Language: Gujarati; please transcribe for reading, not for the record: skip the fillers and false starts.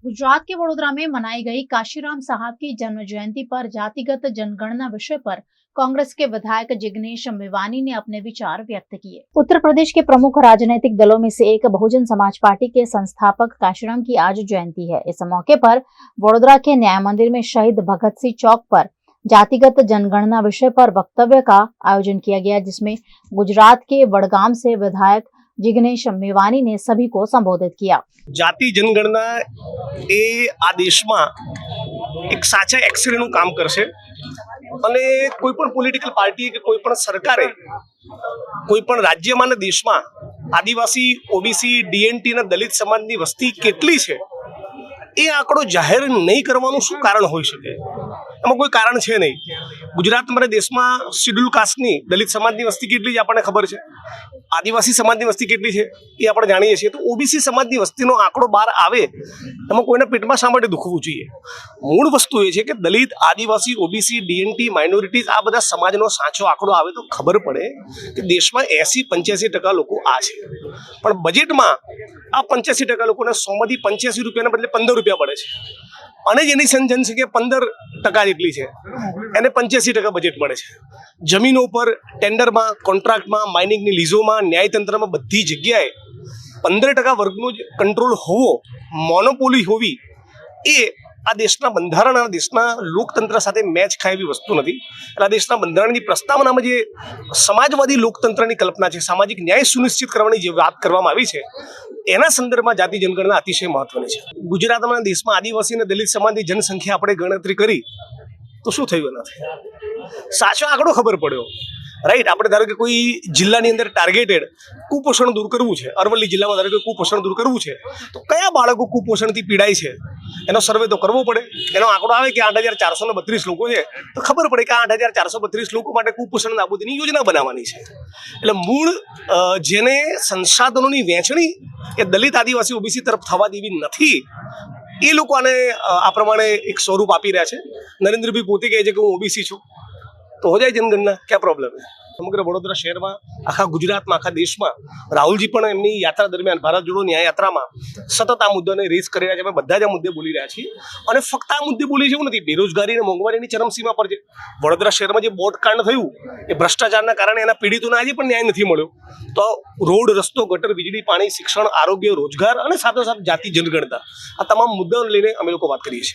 गुजरात के वडोदरा में मनाई गई काशीराम साहब की जन्म जयंती पर जातिगत जनगणना विषय पर कांग्रेस के विधायक जिग्नेश मेवानी ने अपने विचार व्यक्त किए। उत्तर प्रदेश के प्रमुख राजनीतिक दलों में से एक बहुजन समाज पार्टी के संस्थापक काशीराम की आज जयंती है। इस मौके पर वडोदरा के न्याय मंदिर में शहीद भगत सिंह चौक पर जातिगत जनगणना विषय पर वक्तव्य का आयोजन किया गया, जिसमें गुजरात के वडगाम से विधायक जिग्नेश मेवानी ने सभी को संबोधित किया। जाति जनगणना એ આ દેશમાં એક સાચા એક્સરેનું કામ કરશે અને કોઈ પણ પોલિટિકલ પાર્ટી કે કોઈ પણ સરકારે કોઈ પણ રાજ્યમાં ને દેશમાં આદિવાસી ઓબીસી ડીએનટી અને દલિત સમાજની વસ્તી કેટલી છે એ આંકડો જાહેર નહીં કરવાનું શું કારણ હોઈ શકે? એમાં કોઈ કારણ છે નહીં। ગુજરાતમાં દેશમાં શેડ્યુલ કાસ્ટની દલિત સમાજની વસ્તી કેટલી છે આપણને ખબર છે, આદિવાસી સમાજની વસ્તી કેટલી છે એ આપણે જાણીએ છીએ। તો ઓબીસી સમાજની વસ્તીનો આંકડો બહાર આવે એમાં કોઈને પેટમાં શા માટે દુખવું જોઈએ? મૂળ વસ્તુ એ છે કે દલિત, આદિવાસી, ઓબીસી, ડીએનટી, માઇનોરિટીઝ આ બધા સમાજનો સાચો આંકડો આવે તો ખબર પડે કે દેશમાં 80-85% લોકો આ છે, પણ બજેટમાં આ 85% લોકોને 100માંથી 85 રૂપિયાના બદલે 15 રૂપિયા પડે છે અને જેની જનસંખ્યા 15% જેટલી છે એને 85% બજેટ મળે છે। જમીનો ઉપર ટેન્ડરમાં, કોન્ટ્રાક્ટમાં, માઇનિંગની લીઝોમાં, ન્યાયતંત્રમાં બધી જગ્યાએ 15% વર્ગનો જ કંટ્રોલ હોવો, મોનોપોલી હોવી એ આ દેશના બંધારણ અને દેશના લોકતંત્ર સાથે મેચ ખાય એવી વસ્તુ નથી। એટલે આ દેશના બંધારણની પ્રસ્તાવનામાં જે સમાજવાદી લોકતંત્રની કલ્પના છે, સામાજિક ન્યાય સુનિશ્ચિત કરવાની જે વાત કરવામાં આવી છે એના સંદર્ભમાં જાતિ જનગણના અતિશય મહત્વની છે। ગુજરાતમાં દેશમાં આદિવાસી અને દલિત સમાજની જનસંખ્યા આપણે ગણતરી કરી તો શું થયું એનાથી? સાચો આંકડો ખબર પડ્યો, રાઈટ? આપણે ધારો કે કોઈ જિલ્લાની અંદર ટાર્ગેટેડ કુપોષણ દૂર કરવું છે, અરવલ્લી જિલ્લામાં ધારો કે કુપોષણ દૂર કરવું છે, તો કયા બાળકો કુપોષણથી પીડાય છે એનો સર્વે તો કરવો પડે। એનો આંકડો આવે કે 8,432 લોકો છે તો ખબર પડે કે 8,432 લોકો માટે કુપોષણ નાબૂદીની યોજના બનાવવાની છે। એટલે મૂળ જેને સંસાધનોની વહેંચણી એ દલિત, આદિવાસી, ઓબીસી તરફ થવા દેવી નથી એ લોકો આને આ પ્રમાણે એક સ્વરૂપ આપી રહ્યા છે। નરેન્દ્રભાઈ પોતે કહે છે કે હું ઓબીસી છું તો હો જાય જનગણના, ક્યાં પ્રોબ્લેમ છે? સમગ્ર વડોદરા શહેરમાં, આખા ગુજરાતમાં, આખા દેશમાં રાહુલજી પણ એમની યાત્રા દરમિયાન ભારત જોડો ન્યાય યાત્રામાં સતત આ મુદ્દાને રેઝ કરી રહ્યા છે। અમે બધા જ આ મુદ્દે બોલી રહ્યા છીએ અને ફક્ત આ મુદ્દે બોલી છે એવું નથી, બેરોજગારી અને મોંઘવારીની ચરમસીમા પર છે। વડોદરા શહેરમાં જે બોટ કાંડ થયું એ ભ્રષ્ટાચારના કારણે એના પીડિતોને આજે પણ ન્યાય નથી મળ્યો। તો રોડ, રસ્તો, ગટર, વીજળી, પાણી, શિક્ષણ, આરોગ્ય, રોજગાર અને સાથે સાથે જાતિ જનગણના આ તમામ મુદ્દાઓને લઈને અમે લોકો વાત કરીએ છીએ।